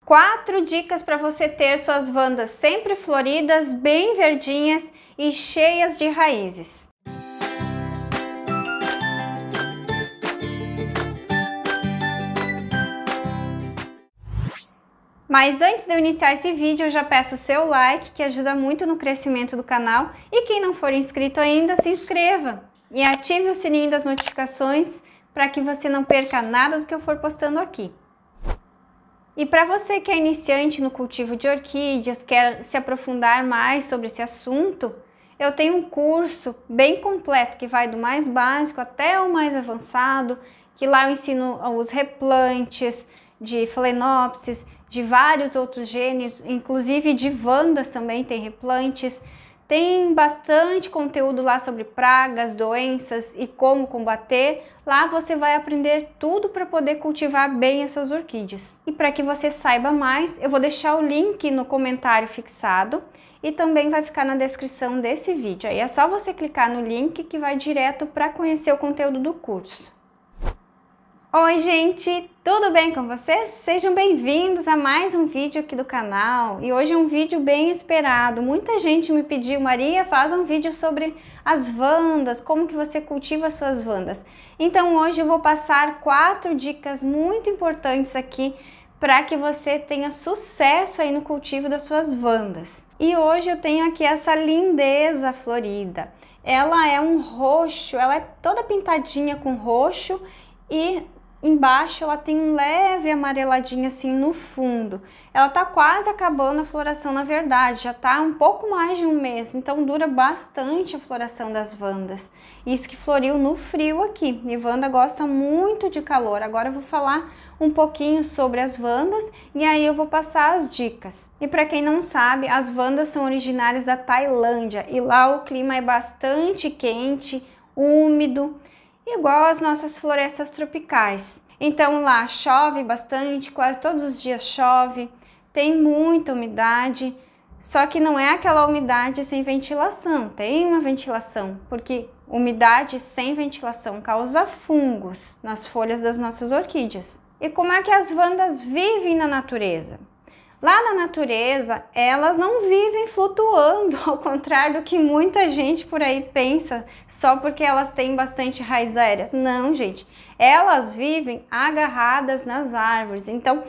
4 dicas para você ter suas vandas sempre floridas, bem verdinhas e cheias de raízes. Mas antes de eu iniciar esse vídeo, eu já peço o seu like, que ajuda muito no crescimento do canal. E quem não for inscrito ainda, se inscreva e ative o sininho das notificações para que você não perca nada do que eu for postando aqui. E para você que é iniciante no cultivo de orquídeas, quer se aprofundar mais sobre esse assunto, eu tenho um curso bem completo que vai do mais básico até o mais avançado, que lá eu ensino os replantes de Phalaenopsis, de vários outros gêneros, inclusive de vandas também tem replantes. Tem bastante conteúdo lá sobre pragas, doenças e como combater. Lá você vai aprender tudo para poder cultivar bem as suas orquídeas. E para que você saiba mais, eu vou deixar o link no comentário fixado e também vai ficar na descrição desse vídeo. Aí é só você clicar no link que vai direto para conhecer o conteúdo do curso. Oi gente, tudo bem com vocês? Sejam bem-vindos a mais um vídeo aqui do canal. E hoje é um vídeo bem esperado. Muita gente me pediu, Maria, faz um vídeo sobre as vandas, como que você cultiva as suas vandas. Então hoje eu vou passar 4 dicas muito importantes aqui para que você tenha sucesso aí no cultivo das suas vandas. E hoje eu tenho aqui essa lindeza florida. Ela é um roxo, ela é toda pintadinha com roxo e embaixo ela tem um leve amareladinho assim no fundo. Ela tá quase acabando a floração, na verdade, já tá um pouco mais de um mês, então dura bastante a floração das vandas. Isso que floriu no frio aqui, e vanda gosta muito de calor. Agora eu vou falar um pouquinho sobre as vandas e aí eu vou passar as dicas. E para quem não sabe, as vandas são originárias da Tailândia e lá o clima é bastante quente, úmido, igual as nossas florestas tropicais. Então lá chove bastante, quase todos os dias chove, tem muita umidade, só que não é aquela umidade sem ventilação, tem uma ventilação, porque umidade sem ventilação causa fungos nas folhas das nossas orquídeas. E como é que as vandas vivem na natureza? Lá na natureza, elas não vivem flutuando, ao contrário do que muita gente por aí pensa, só porque elas têm bastante raízes aéreas. Não, gente, elas vivem agarradas nas árvores. Então,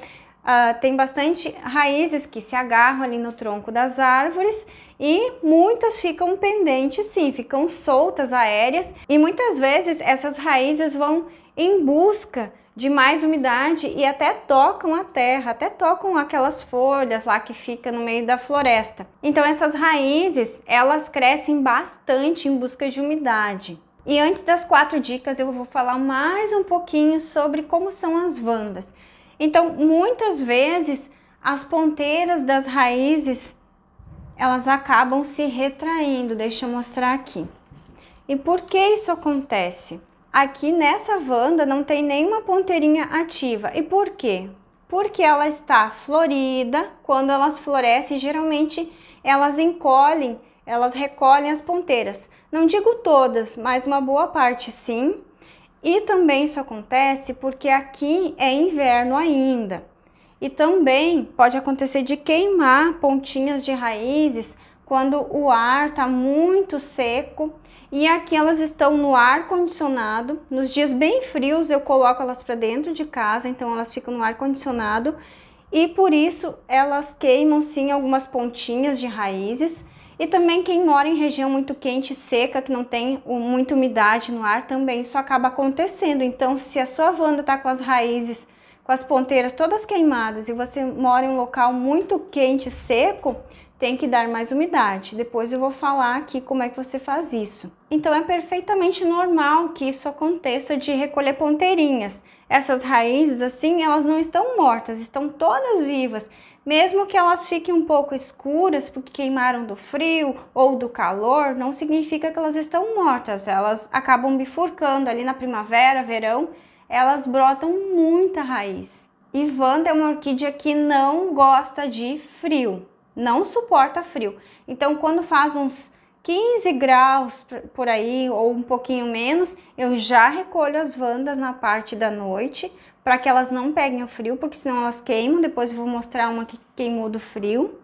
tem bastante raízes que se agarram ali no tronco das árvores e muitas ficam pendentes, sim, ficam soltas, aéreas. E muitas vezes essas raízes vão em busca de mais umidade e até tocam a terra, até tocam aquelas folhas lá que fica no meio da floresta. Então essas raízes, elas crescem bastante em busca de umidade. E antes das 4 dicas, eu vou falar mais um pouquinho sobre como são as vandas. Então, muitas vezes, as ponteiras das raízes, elas acabam se retraindo. Deixa eu mostrar aqui. E por que isso acontece? Aqui nessa vanda não tem nenhuma ponteirinha ativa. E por quê? Porque ela está florida. Quando elas florescem, geralmente elas encolhem, elas recolhem as ponteiras. Não digo todas, mas uma boa parte sim. E também isso acontece porque aqui é inverno ainda. E também pode acontecer de queimar pontinhas de raízes quando o ar está muito seco. E aqui elas estão no ar condicionado. Nos dias bem frios eu coloco elas para dentro de casa, então elas ficam no ar condicionado. E por isso elas queimam sim algumas pontinhas de raízes. E também quem mora em região muito quente e seca, que não tem muita umidade no ar, também isso acaba acontecendo. Então se a sua vanda está com as raízes, com as ponteiras todas queimadas e você mora em um local muito quente e seco, tem que dar mais umidade. Depois eu vou falar aqui como é que você faz isso. Então é perfeitamente normal que isso aconteça de recolher ponteirinhas. Essas raízes assim, elas não estão mortas, estão todas vivas. Mesmo que elas fiquem um pouco escuras porque queimaram do frio ou do calor, não significa que elas estão mortas. Elas acabam bifurcando ali na primavera, verão, elas brotam muita raiz. E vanda é uma orquídea que não gosta de frio. Não suporta frio. Então, quando faz uns 15 graus por aí, ou um pouquinho menos, eu já recolho as vandas na parte da noite, para que elas não peguem o frio, porque senão elas queimam. Depois eu vou mostrar uma que queimou do frio.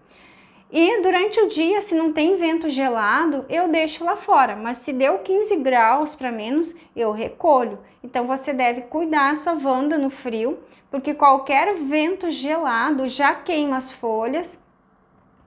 E durante o dia, se não tem vento gelado, eu deixo lá fora, mas se deu 15 graus para menos, eu recolho. Então você deve cuidar sua Wanda no frio, porque qualquer vento gelado já queima as folhas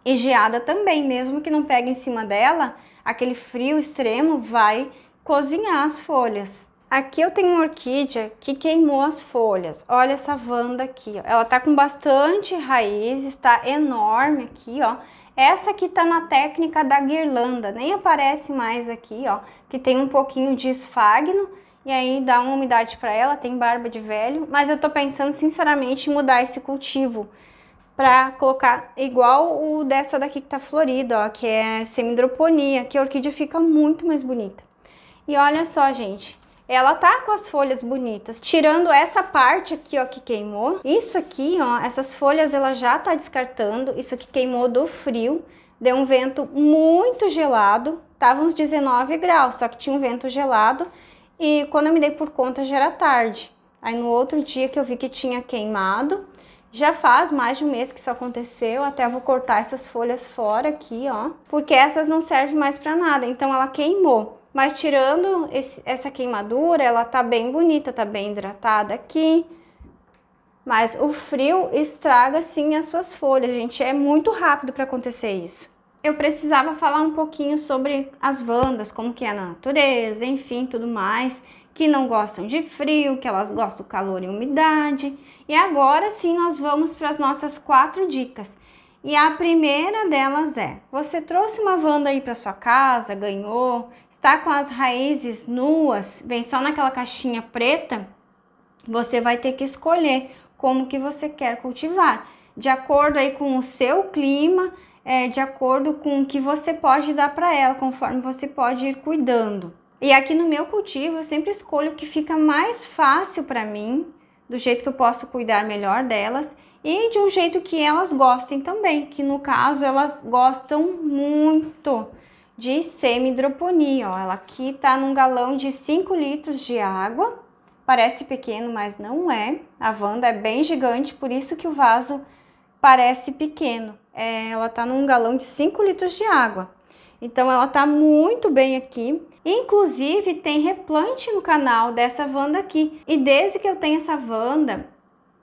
e geada também, mesmo que não pegue em cima dela, aquele frio extremo vai cozinhar as folhas. Aqui eu tenho uma orquídea que queimou as folhas. Olha essa Wanda aqui, ó. Ela tá com bastante raízes, tá enorme aqui, ó. Essa aqui tá na técnica da guirlanda, nem aparece mais aqui, ó, que tem um pouquinho de esfagno e aí dá uma umidade para ela, tem barba de velho, mas eu tô pensando sinceramente em mudar esse cultivo para colocar igual o dessa daqui que tá florida, ó, que é semidroponia, que a orquídea fica muito mais bonita. E olha só, gente, ela tá com as folhas bonitas, tirando essa parte aqui, ó, que queimou. Isso aqui, ó, essas folhas ela já tá descartando, isso aqui queimou do frio, deu um vento muito gelado, tava uns 19 graus, só que tinha um vento gelado e quando eu me dei por conta já era tarde. Aí no outro dia que eu vi que tinha queimado, já faz mais de um mês que isso aconteceu, até vou cortar essas folhas fora aqui, ó, porque essas não servem mais para nada, então ela queimou. Mas tirando essa queimadura, ela tá bem bonita, tá bem hidratada aqui. Mas o frio estraga sim as suas folhas, gente, é muito rápido para acontecer isso. Eu precisava falar um pouquinho sobre as Wandas, como que é na natureza, enfim, tudo mais, que não gostam de frio, que elas gostam do calor e umidade. E agora sim nós vamos para as nossas 4 dicas. E a primeira delas é, você trouxe uma Wanda aí para sua casa, ganhou, está com as raízes nuas, vem só naquela caixinha preta, você vai ter que escolher como que você quer cultivar, de acordo aí com o seu clima, de acordo com o que você pode dar para ela, conforme você pode ir cuidando. E aqui no meu cultivo eu sempre escolho o que fica mais fácil para mim, do jeito que eu posso cuidar melhor delas e de um jeito que elas gostem também, que no caso elas gostam muito de semidroponia, ó. Ela aqui tá num galão de 5 litros de água, parece pequeno, mas não é. A Wanda é bem gigante, por isso que o vaso parece pequeno. Ela tá num galão de 5 litros de água. Então ela tá muito bem aqui. Inclusive tem replante no canal dessa Wanda aqui. E desde que eu tenho essa Wanda,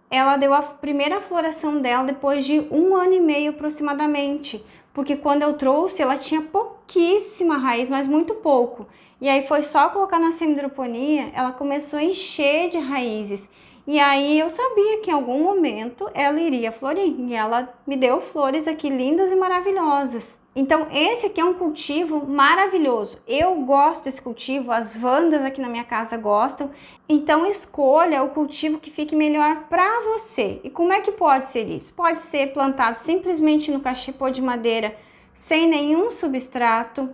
ela deu a primeira floração dela depois de 1 ano e meio aproximadamente. Porque quando eu trouxe, ela tinha pouquíssima raiz, mas muito pouco. E aí foi só colocar na semidroponia, ela começou a encher de raízes. E aí eu sabia que em algum momento ela iria florir. E ela me deu flores aqui lindas e maravilhosas. Então esse aqui é um cultivo maravilhoso. Eu gosto desse cultivo, as Wandas aqui na minha casa gostam. Então escolha o cultivo que fique melhor para você. E como é que pode ser isso? Pode ser plantado simplesmente no cachepô de madeira, sem nenhum substrato.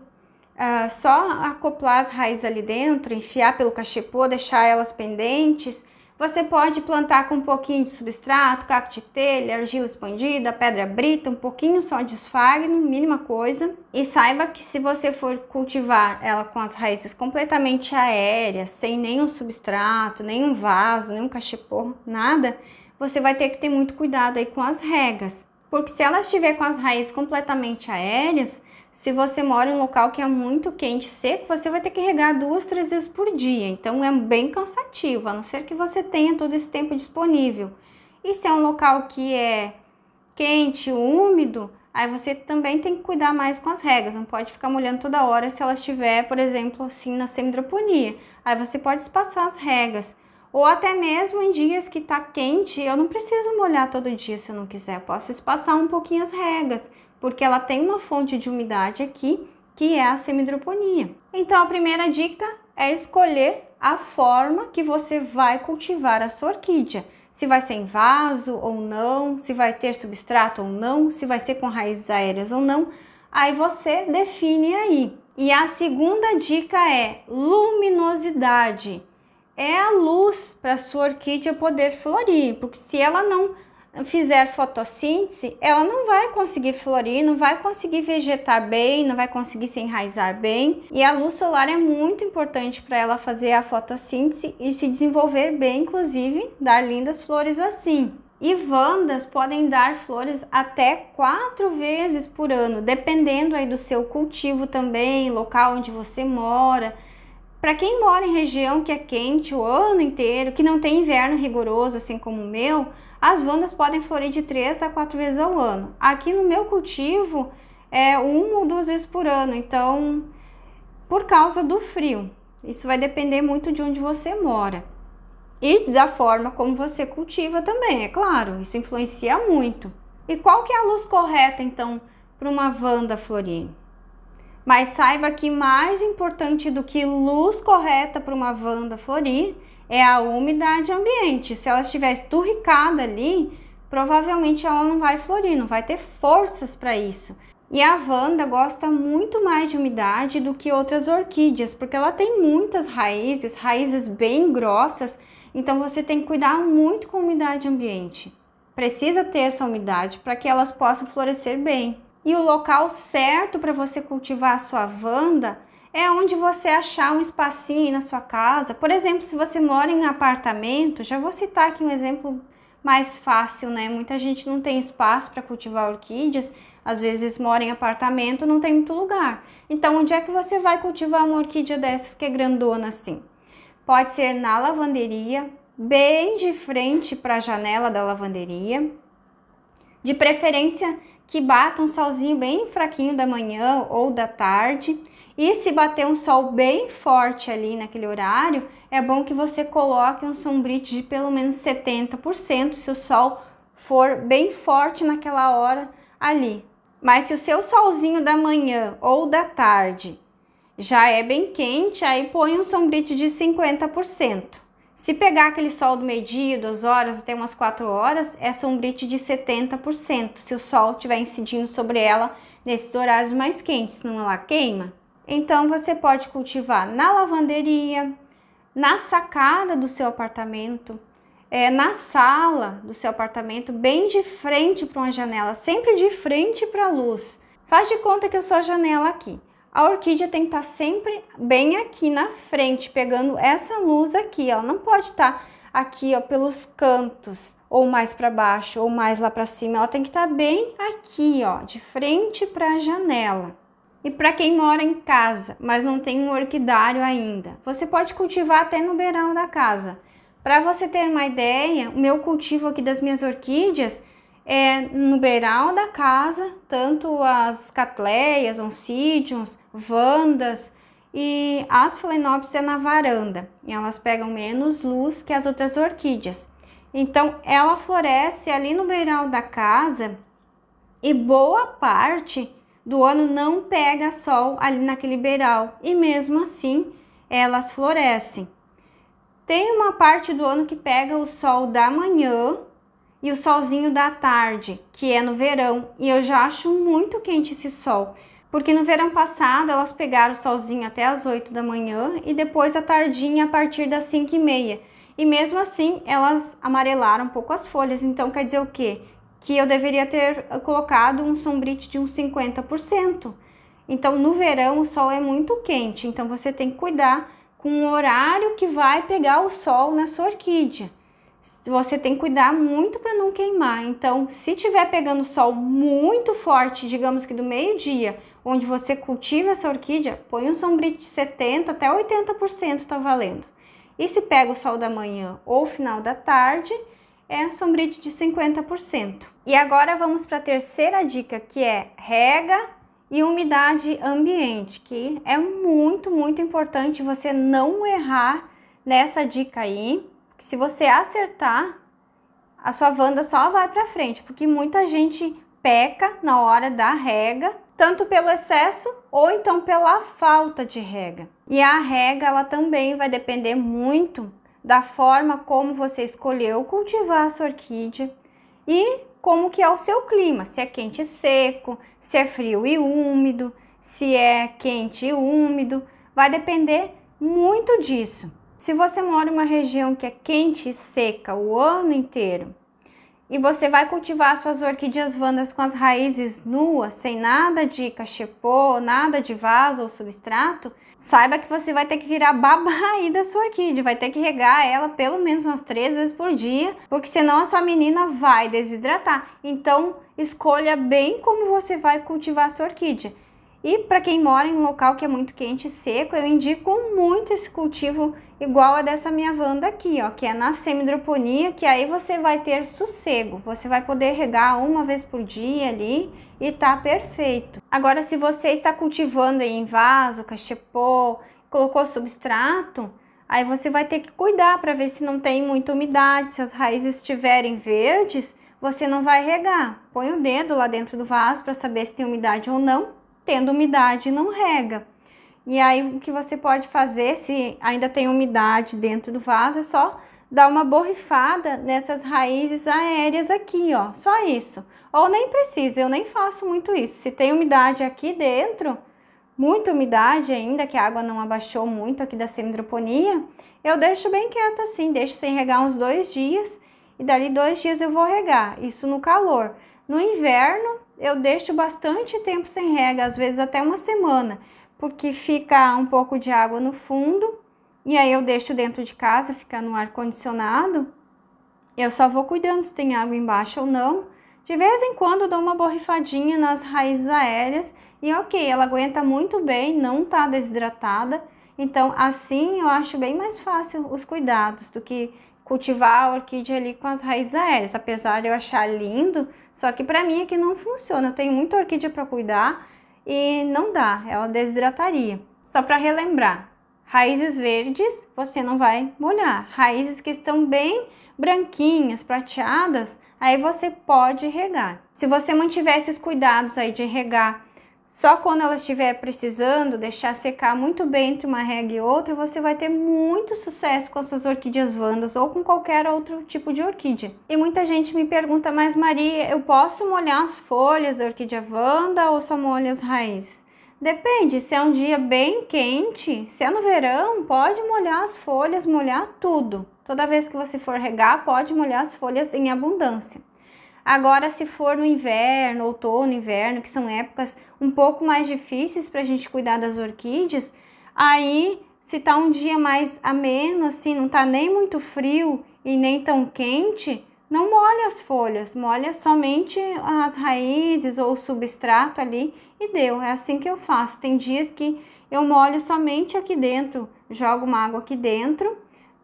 Só acoplar as raízes ali dentro, enfiar pelo cachepô, deixar elas pendentes. Você pode plantar com um pouquinho de substrato, caco de telha, argila expandida, pedra brita, um pouquinho só de esfagno, mínima coisa. E saiba que se você for cultivar ela com as raízes completamente aéreas, sem nenhum substrato, nenhum vaso, nenhum cachepô, nada, você vai ter que ter muito cuidado aí com as regas. Porque se ela estiver com as raízes completamente aéreas, se você mora em um local que é muito quente e seco, você vai ter que regar 2, 3 vezes por dia. Então é bem cansativo, a não ser que você tenha todo esse tempo disponível. E se é um local que é quente, úmido, aí você também tem que cuidar mais com as regas. Não pode ficar molhando toda hora se ela estiver, por exemplo, assim na semidroponia. Aí você pode espaçar as regas. Ou até mesmo em dias que tá quente, eu não preciso molhar todo dia se eu não quiser. Eu posso espaçar um pouquinho as regas, porque ela tem uma fonte de umidade aqui, que é a semidroponia. Então a primeira dica é escolher a forma que você vai cultivar a sua orquídea. Se vai ser em vaso ou não, se vai ter substrato ou não, se vai ser com raízes aéreas ou não, aí você define aí. E a segunda dica é luminosidade. É a luz para a sua orquídea poder florir, porque se ela não fizer fotossíntese, ela não vai conseguir florir, não vai conseguir vegetar bem, não vai conseguir se enraizar bem. E a luz solar é muito importante para ela fazer a fotossíntese e se desenvolver bem, inclusive dar lindas flores assim. E vandas podem dar flores até 4 vezes por ano, dependendo aí do seu cultivo também, local onde você mora. Para quem mora em região que é quente o ano inteiro, que não tem inverno rigoroso, assim como o meu, as vandas podem florir de 3 a 4 vezes ao ano. Aqui no meu cultivo é 1 ou 2 vezes por ano, então por causa do frio. Isso vai depender muito de onde você mora e da forma como você cultiva também, é claro, isso influencia muito. E qual que é a luz correta então para uma vanda florir? Mas saiba que mais importante do que luz correta para uma vanda florir é a umidade ambiente. Se ela estiver esturricada ali, provavelmente ela não vai florir, não vai ter forças para isso. E a vanda gosta muito mais de umidade do que outras orquídeas, porque ela tem muitas raízes, raízes bem grossas, então você tem que cuidar muito com a umidade ambiente. Precisa ter essa umidade para que elas possam florescer bem. E o local certo para você cultivar a sua vanda é onde você achar um espacinho aí na sua casa. Por exemplo, se você mora em apartamento, já vou citar aqui um exemplo mais fácil, né? Muita gente não tem espaço para cultivar orquídeas, às vezes mora em apartamento, não tem muito lugar. Então, onde é que você vai cultivar uma orquídea dessas que é grandona assim? Pode ser na lavanderia, bem de frente para a janela da lavanderia, de preferência que bata um solzinho bem fraquinho da manhã ou da tarde. E se bater um sol bem forte ali naquele horário, é bom que você coloque um sombrite de pelo menos 70%, se o sol for bem forte naquela hora ali. Mas se o seu solzinho da manhã ou da tarde já é bem quente, aí põe um sombrite de 50%. Se pegar aquele sol do meio-dia, 2 horas, até umas 4 horas, é sombrite de 70%, se o sol estiver incidindo sobre ela nesses horários mais quentes, senão ela queima. Então, você pode cultivar na lavanderia, na sacada do seu apartamento, na sala do seu apartamento, bem de frente para uma janela, sempre de frente para a luz. Faz de conta que eu sou a janela aqui. A orquídea tem que estar sempre bem aqui na frente, pegando essa luz aqui. Ela não pode estar aqui, ó, pelos cantos, ou mais para baixo, ou mais lá para cima. Ela tem que estar bem aqui, ó, de frente para a janela. E para quem mora em casa, mas não tem um orquidário ainda, você pode cultivar até no beirão da casa. Para você ter uma ideia, o meu cultivo aqui das minhas orquídeas é no beiral da casa, tanto as catleias, oncidiums, vandas e as phalaenopsis é na varanda. E elas pegam menos luz que as outras orquídeas. Então, ela floresce ali no beiral da casa e boa parte do ano não pega sol ali naquele beiral. E mesmo assim, elas florescem. Tem uma parte do ano que pega o sol da manhã e o solzinho da tarde, que é no verão, e eu já acho muito quente esse sol, porque no verão passado elas pegaram o solzinho até as 8 da manhã e depois a tardinha a partir das 5h30, e mesmo assim elas amarelaram um pouco as folhas. Então quer dizer o quê? Que eu deveria ter colocado um sombrite de uns 50%. Então no verão o sol é muito quente, então você tem que cuidar com o horário que vai pegar o sol na sua orquídea. Você tem que cuidar muito para não queimar. Então, se tiver pegando sol muito forte, digamos que do meio-dia, onde você cultiva essa orquídea, põe um sombrite de 70% até 80% tá valendo. E se pega o sol da manhã ou final da tarde, é sombrite de 50%. E agora vamos para a terceira dica, que é rega e umidade ambiente, que é muito, muito importante você não errar nessa dica aí. Se você acertar, a sua vanda só vai para frente, porque muita gente peca na hora da rega, tanto pelo excesso ou então pela falta de rega. E a rega, ela também vai depender muito da forma como você escolheu cultivar a sua orquídea e como que é o seu clima, se é quente e seco, se é frio e úmido, se é quente e úmido, vai depender muito disso. Se você mora em uma região que é quente e seca o ano inteiro e você vai cultivar suas orquídeas Wandas com as raízes nuas, sem nada de cachepô, nada de vaso ou substrato, saiba que você vai ter que virar babá aí da sua orquídea, vai ter que regar ela pelo menos umas 3 vezes por dia, porque senão a sua menina vai desidratar. Então, escolha bem como você vai cultivar a sua orquídea. E para quem mora em um local que é muito quente e seco, eu indico muito esse cultivo igual a dessa minha Wanda aqui, ó, que é na semi-hidroponia, que aí você vai ter sossego, você vai poder regar uma vez por dia ali e tá perfeito. Agora, se você está cultivando aí em vaso, cachepô, colocou substrato, aí você vai ter que cuidar para ver se não tem muita umidade, se as raízes estiverem verdes, você não vai regar. Põe o dedo lá dentro do vaso para saber se tem umidade ou não. Tendo umidade, não rega. E aí, o que você pode fazer, se ainda tem umidade dentro do vaso, é só dar uma borrifada nessas raízes aéreas aqui, ó. Só isso. Ou nem precisa, eu nem faço muito isso. Se tem umidade aqui dentro, muita umidade ainda, que a água não abaixou muito aqui da semi-hidroponia, eu deixo bem quieto assim, deixo sem regar uns 2 dias, e dali 2 dias eu vou regar, isso no calor. No inverno, eu deixo bastante tempo sem rega, às vezes até uma semana, porque fica um pouco de água no fundo, e aí eu deixo dentro de casa, fica no ar-condicionado. Eu só vou cuidando se tem água embaixo ou não. De vez em quando eu dou uma borrifadinha nas raízes aéreas, e ok, ela aguenta muito bem, não tá desidratada. Então assim eu acho bem mais fácil os cuidados do que cultivar a orquídea ali com as raízes aéreas, apesar de eu achar lindo, só que para mim aqui não funciona. Eu tenho muita orquídea para cuidar e não dá, ela desidrataria. Só para relembrar, raízes verdes você não vai molhar, raízes que estão bem branquinhas, prateadas, aí você pode regar. Se você mantiver esses cuidados aí de regar só quando ela estiver precisando, deixar secar muito bem entre uma rega e outra, você vai ter muito sucesso com as suas orquídeas Wandas ou com qualquer outro tipo de orquídea. E muita gente me pergunta, mas Maria, eu posso molhar as folhas da orquídea Wanda ou só molho as raízes? Depende, se é um dia bem quente, se é no verão, pode molhar as folhas, molhar tudo. Toda vez que você for regar, pode molhar as folhas em abundância. Agora, se for no inverno, outono, inverno, que são épocas um pouco mais difíceis para a gente cuidar das orquídeas, aí, se tá um dia mais ameno, assim, não tá nem muito frio e nem tão quente, não molha as folhas, molha somente as raízes ou o substrato ali e deu. É assim que eu faço. Tem dias que eu molho somente aqui dentro, jogo uma água aqui dentro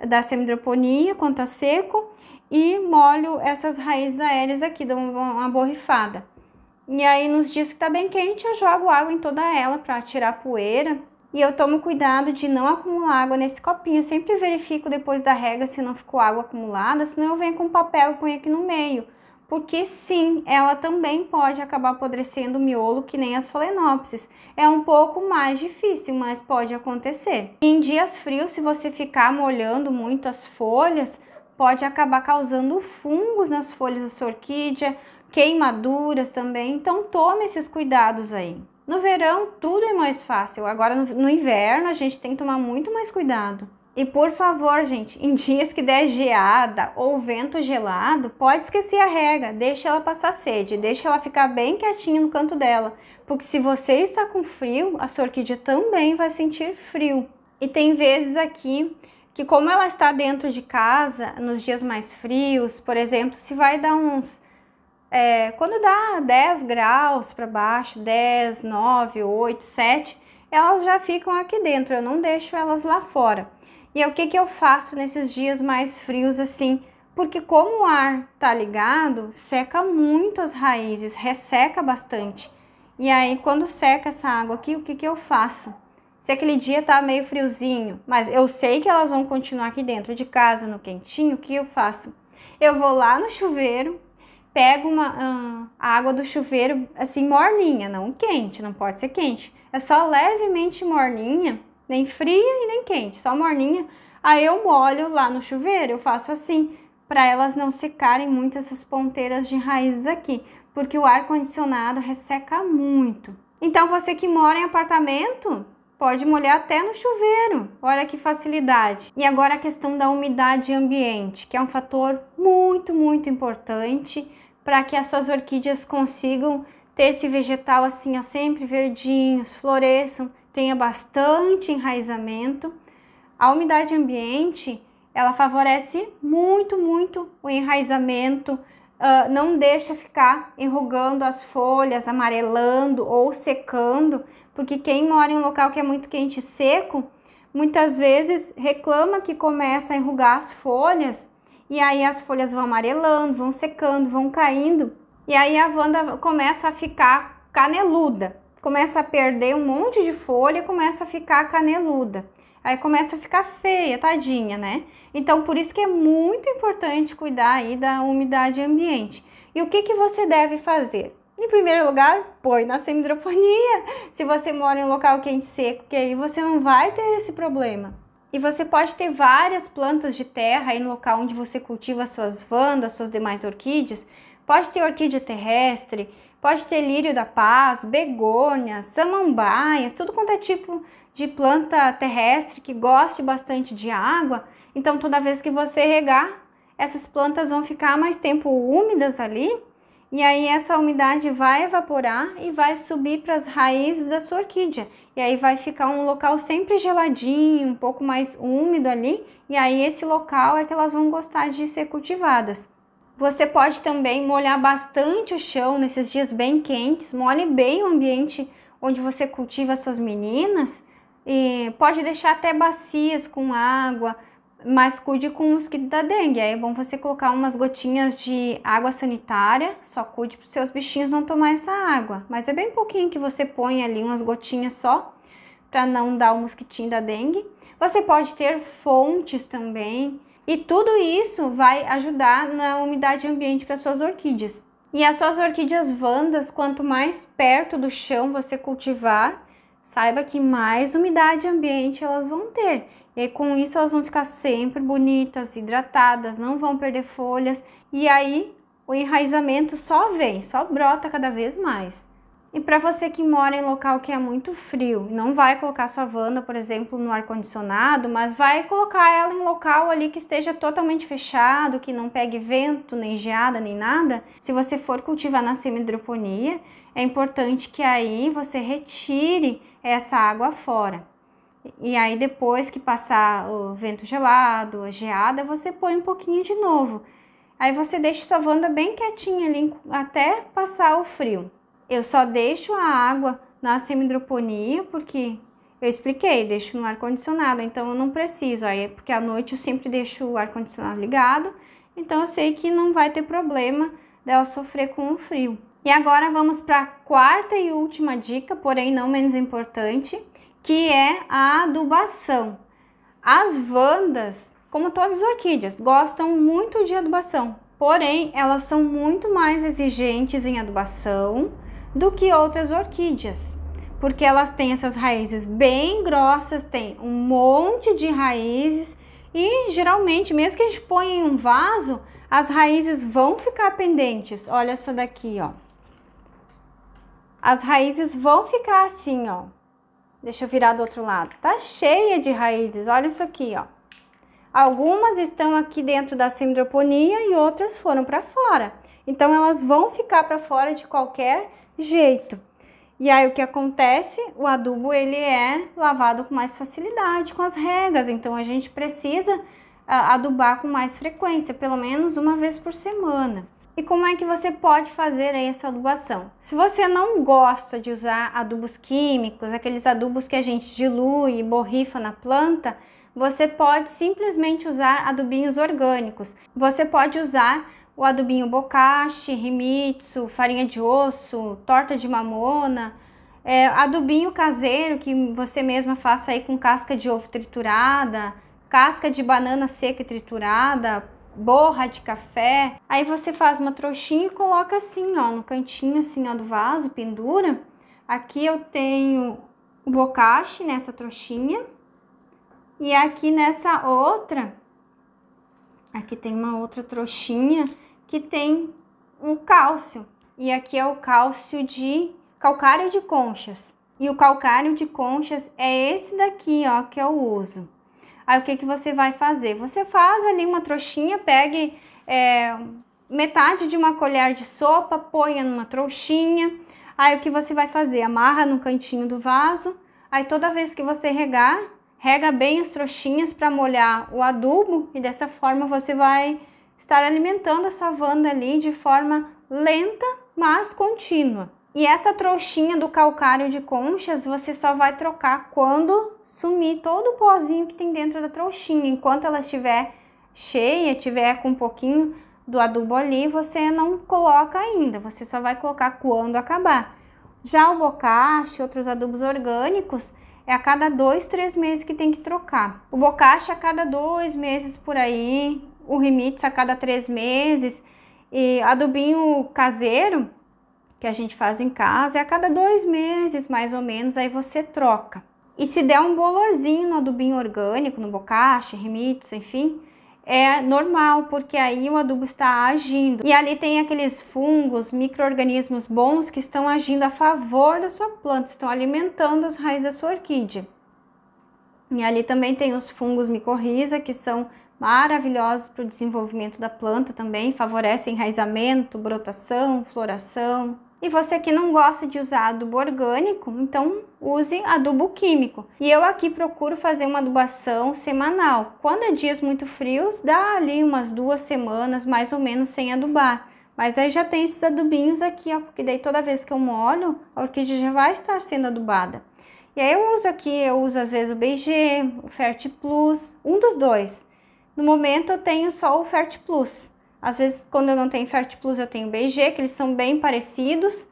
da semi-hidroponia quando tá seco, e molho essas raízes aéreas aqui, dou uma borrifada. E aí, nos dias que tá bem quente, eu jogo água em toda ela para tirar poeira. E eu tomo cuidado de não acumular água nesse copinho. Eu sempre verifico depois da rega se não ficou água acumulada, senão eu venho com papel e ponho aqui no meio. Porque sim, ela também pode acabar apodrecendo o miolo, que nem as Phalaenopsis. É um pouco mais difícil, mas pode acontecer. E em dias frios, se você ficar molhando muito as folhas, pode acabar causando fungos nas folhas da sua orquídea, queimaduras também, então tome esses cuidados aí. No verão, tudo é mais fácil, agora no inverno a gente tem que tomar muito mais cuidado. E por favor, gente, em dias que der geada ou vento gelado, pode esquecer a rega, deixa ela passar sede, deixa ela ficar bem quietinha no canto dela, porque se você está com frio, a sua orquídea também vai sentir frio. E tem vezes aqui que, como ela está dentro de casa, nos dias mais frios, por exemplo, se vai dar uns... quando dá 10 graus para baixo, 10, 9, 8, 7, elas já ficam aqui dentro, eu não deixo elas lá fora. E é o que eu faço nesses dias mais frios assim? Porque como o ar tá ligado, seca muito as raízes, resseca bastante. E aí, quando seca essa água aqui, o que eu faço? Se aquele dia tá meio friozinho, mas eu sei que elas vão continuar aqui dentro de casa, no quentinho, o que eu faço? Eu vou lá no chuveiro, pego a água do chuveiro assim morninha, não quente, não pode ser quente. É só levemente morninha, nem fria e nem quente, só morninha. Aí eu molho lá no chuveiro, eu faço assim, para elas não secarem muito essas ponteiras de raízes aqui, porque o ar-condicionado resseca muito. Então você que mora em apartamento, Pode molhar até no chuveiro, olha que facilidade. E agora a questão da umidade ambiente, que é um fator muito importante para que as suas orquídeas consigam ter esse vegetal assim, ó, sempre verdinhos, floresçam, tenha bastante enraizamento. A umidade ambiente, ela favorece muito o enraizamento, não deixa ficar enrugando as folhas, amarelando ou secando, porque quem mora em um local que é muito quente e seco, muitas vezes reclama que começa a enrugar as folhas, e aí as folhas vão amarelando, vão secando, vão caindo, e aí a Wanda começa a ficar caneluda, começa a perder um monte de folha, começa a ficar caneluda. Aí começa a ficar feia, tadinha, né? Então, por isso que é muito importante cuidar aí da umidade ambiente. E o que que você deve fazer? Em primeiro lugar, põe na semi-hidroponia, se você mora em um local quente e seco, que aí você não vai ter esse problema. E você pode ter várias plantas de terra aí no local onde você cultiva suas Wandas, suas demais orquídeas. Pode ter orquídea terrestre, pode ter lírio da paz, begônias, samambaias, tudo quanto é tipo de planta terrestre que goste bastante de água. Então, toda vez que você regar, essas plantas vão ficar mais tempo úmidas ali, e aí essa umidade vai evaporar e vai subir para as raízes da sua orquídea. E aí vai ficar um local sempre geladinho, um pouco mais úmido ali, e aí esse local é que elas vão gostar de ser cultivadas. Você pode também molhar bastante o chão nesses dias bem quentes, molhe bem o ambiente onde você cultiva as suas meninas, e pode deixar até bacias com água, mas cuide com o mosquito da dengue. Aí é bom você colocar umas gotinhas de água sanitária, só cuide para os seus bichinhos não tomar essa água. Mas é bem pouquinho que você põe ali, umas gotinhas só, para não dar o mosquitinho da dengue. Você pode ter fontes também, e tudo isso vai ajudar na umidade ambiente para suas orquídeas. E as suas orquídeas Wandas, quanto mais perto do chão você cultivar, saiba que mais umidade ambiente elas vão ter. E aí, com isso elas vão ficar sempre bonitas, hidratadas, não vão perder folhas. E aí o enraizamento só vem, só brota cada vez mais. E para você que mora em local que é muito frio, não vai colocar sua Wanda, por exemplo, no ar-condicionado, mas vai colocar ela em um local ali que esteja totalmente fechado, que não pegue vento, nem geada, nem nada. Se você for cultivar na semi-hidroponia, é importante que aí você retire essa água fora. E aí depois que passar o vento gelado, a geada, você põe um pouquinho de novo. Aí você deixa sua Wanda bem quietinha ali até passar o frio. Eu só deixo a água na semi-hidroponia porque eu expliquei, deixo no ar-condicionado, então eu não preciso. Aí porque à noite eu sempre deixo o ar-condicionado ligado, então eu sei que não vai ter problema dela sofrer com o frio. E agora vamos para a quarta e última dica, porém não menos importante, que é a adubação. As Wandas, como todas as orquídeas, gostam muito de adubação, porém elas são muito mais exigentes em adubação do que outras orquídeas, porque elas têm essas raízes bem grossas, tem um monte de raízes e geralmente, mesmo que a gente ponha em um vaso, as raízes vão ficar pendentes. Olha essa daqui, ó. As raízes vão ficar assim, ó. Deixa eu virar do outro lado. Tá cheia de raízes, olha isso aqui, ó. Algumas estão aqui dentro da semi-hidroponia e outras foram para fora. Então, elas vão ficar para fora de qualquer jeito. E aí, o que acontece? O adubo, ele é lavado com mais facilidade, com as regas. Então, a gente precisa adubar com mais frequência, pelo menos uma vez por semana. E como é que você pode fazer aí essa adubação? Se você não gosta de usar adubos químicos, aqueles adubos que a gente dilui e borrifa na planta, você pode simplesmente usar adubinhos orgânicos. Você pode usar o adubinho bokashi, himitsu, farinha de osso, torta de mamona, adubinho caseiro que você mesma faça aí com casca de ovo triturada, casca de banana seca e triturada, borra de café. Aí você faz uma trouxinha e coloca assim, ó, no cantinho assim, ó, do vaso, pendura. Aqui eu tenho o bokashi nessa trouxinha. E aqui nessa outra, aqui tem uma outra trouxinha que tem um cálcio. E aqui é o cálcio de calcário de conchas. E o calcário de conchas é esse daqui, ó, que eu uso. Aí o que que você vai fazer? Você faz ali uma trouxinha, pegue metade de uma colher de sopa, ponha numa trouxinha. Aí o que você vai fazer? Amarra no cantinho do vaso. Aí toda vez que você regar, rega bem as trouxinhas para molhar o adubo. E dessa forma você vai estar alimentando a sua Wanda ali de forma lenta, mas contínua. E essa trouxinha do calcário de conchas você só vai trocar quando sumir todo o pozinho que tem dentro da trouxinha. Enquanto ela estiver cheia, estiver com um pouquinho do adubo ali, você não coloca ainda, você só vai colocar quando acabar. Já o bocache, outros adubos orgânicos, é a cada 2, 3 meses que tem que trocar. O bocache a cada 2 meses por aí, o Rimitz a cada 3 meses, e adubinho caseiro, que a gente faz em casa, é a cada 2 meses, mais ou menos, aí você troca. E se der um bolorzinho no adubinho orgânico, no bocache, Rimitz, enfim, é normal, porque aí o adubo está agindo. E ali tem aqueles fungos, micro-organismos bons que estão agindo a favor da sua planta, estão alimentando as raízes da sua orquídea. E ali também tem os fungos micorriza, que são maravilhosos para o desenvolvimento da planta também, favorecem enraizamento, brotação, floração. E você que não gosta de usar adubo orgânico, então use adubo químico. E eu aqui procuro fazer uma adubação semanal. Quando é dias muito frios, dá ali umas 2 semanas mais ou menos sem adubar. Mas aí já tem esses adubinhos aqui, ó, porque daí toda vez que eu molho, a orquídea já vai estar sendo adubada. E aí eu uso aqui, às vezes o BG, o Fert Plus, um dos dois. No momento eu tenho só o Fert Plus. Às vezes, quando eu não tenho Fert Plus, eu tenho BG, que eles são bem parecidos.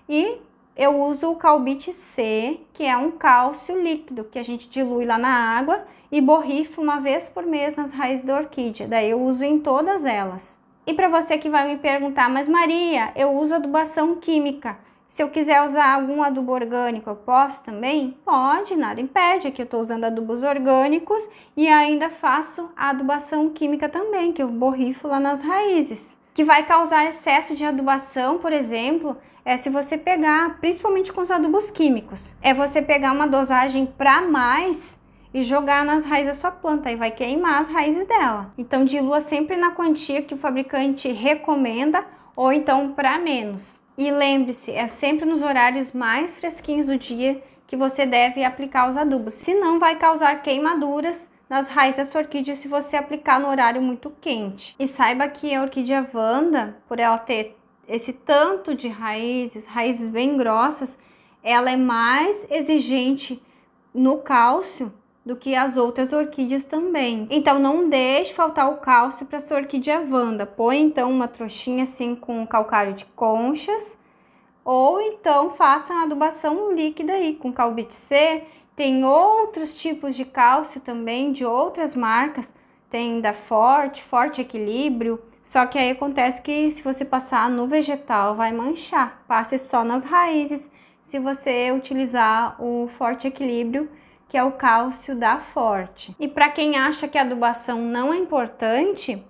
E eu uso o Calbit C, que é um cálcio líquido, que a gente dilui lá na água e borrifa uma vez por mês nas raízes da orquídea. Daí eu uso em todas elas. E para você que vai me perguntar, mas Maria, eu uso adubação química. Se eu quiser usar algum adubo orgânico, eu posso também? Pode, nada impede. Aqui eu estou usando adubos orgânicos e ainda faço a adubação química também, que eu borrifo lá nas raízes. Que vai causar excesso de adubação, por exemplo, se você pegar, principalmente com os adubos químicos, é você pegar uma dosagem para mais e jogar nas raízes da sua planta, aí vai queimar as raízes dela. Então dilua sempre na quantia que o fabricante recomenda ou então para menos. E lembre-se, é sempre nos horários mais fresquinhos do dia que você deve aplicar os adubos. Senão vai causar queimaduras nas raízes da sua orquídea se você aplicar no horário muito quente. E saiba que a orquídea Wanda, por ela ter esse tanto de raízes bem grossas, ela é mais exigente no cálcio do que as outras orquídeas também. Então não deixe faltar o cálcio para sua orquídea Wanda. Põe então uma trouxinha assim com calcário de conchas, ou então faça a adubação líquida aí com Calbit C. Tem outros tipos de cálcio também, de outras marcas. Tem da Forte Equilíbrio. Só que aí acontece que se você passar no vegetal vai manchar. Passe só nas raízes se você utilizar o Forte Equilíbrio, que é o cálcio da Forte. E para quem acha que a adubação não é importante,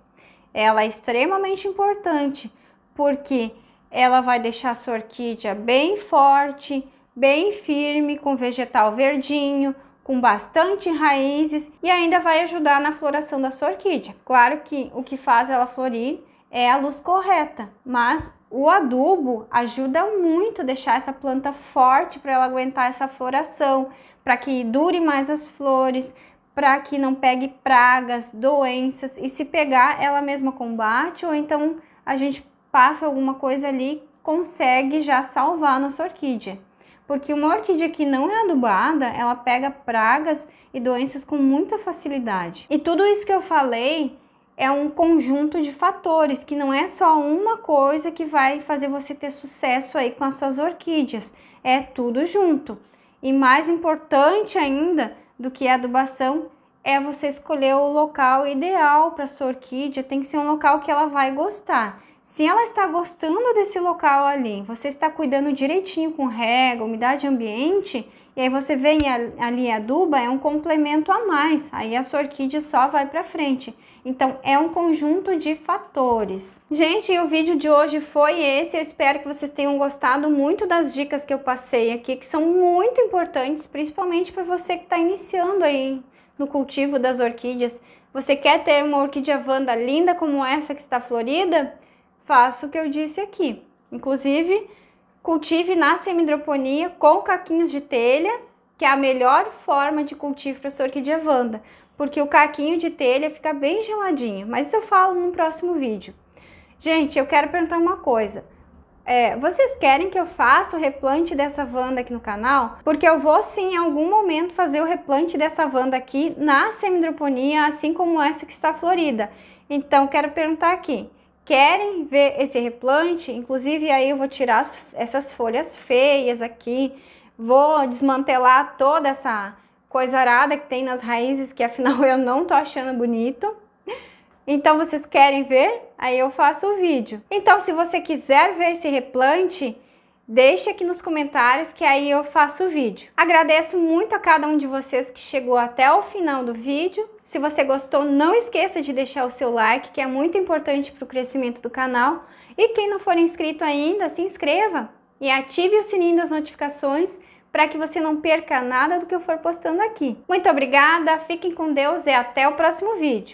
ela é extremamente importante, porque ela vai deixar a sua orquídea bem forte, bem firme, com vegetal verdinho, com bastante raízes e ainda vai ajudar na floração da sua orquídea. Claro que o que faz ela florir é a luz correta, mas o adubo ajuda muito a deixar essa planta forte para ela aguentar essa floração, para que dure mais as flores, para que não pegue pragas, doenças, e se pegar, ela mesma combate, ou então a gente passa alguma coisa ali, consegue já salvar a nossa orquídea. Porque uma orquídea que não é adubada, ela pega pragas e doenças com muita facilidade. E tudo isso que eu falei é um conjunto de fatores, que não é só uma coisa que vai fazer você ter sucesso aí com as suas orquídeas. É tudo junto. E mais importante ainda do que a adubação é você escolher o local ideal para sua orquídea. Tem que ser um local que ela vai gostar. Se ela está gostando desse local ali, você está cuidando direitinho com rega, umidade ambiente, e aí você vem ali aduba, é um complemento a mais, aí a sua orquídea só vai para frente. Então, é um conjunto de fatores. Gente, o vídeo de hoje foi esse. Eu espero que vocês tenham gostado muito das dicas que eu passei aqui, que são muito importantes, principalmente para você que está iniciando aí no cultivo das orquídeas. Você quer ter uma orquídea Wanda linda como essa que está florida? Faça o que eu disse aqui. Inclusive, cultive na semi-hidroponia com caquinhos de telha, que é a melhor forma de cultivo para sua orquídea Wanda, porque o caquinho de telha fica bem geladinho, mas isso eu falo no próximo vídeo. Gente, eu quero perguntar uma coisa. Vocês querem que eu faça o replante dessa Wanda aqui no canal? Porque eu vou sim, em algum momento, fazer o replante dessa Wanda aqui na semi-hidroponia, assim como essa que está florida. Então, quero perguntar aqui. Querem ver esse replante? Inclusive, aí eu vou tirar essas folhas feias aqui, vou desmantelar toda essa coisa arada que tem nas raízes, que afinal eu não tô achando bonito. Então, vocês querem ver? Aí eu faço o vídeo. Então, se você quiser ver esse replante, deixe aqui nos comentários que aí eu faço o vídeo. Agradeço muito a cada um de vocês que chegou até o final do vídeo. Se você gostou, não esqueça de deixar o seu like, que é muito importante para o crescimento do canal. E quem não for inscrito ainda, se inscreva e ative o sininho das notificações para que você não perca nada do que eu for postando aqui. Muito obrigada, fiquem com Deus e até o próximo vídeo.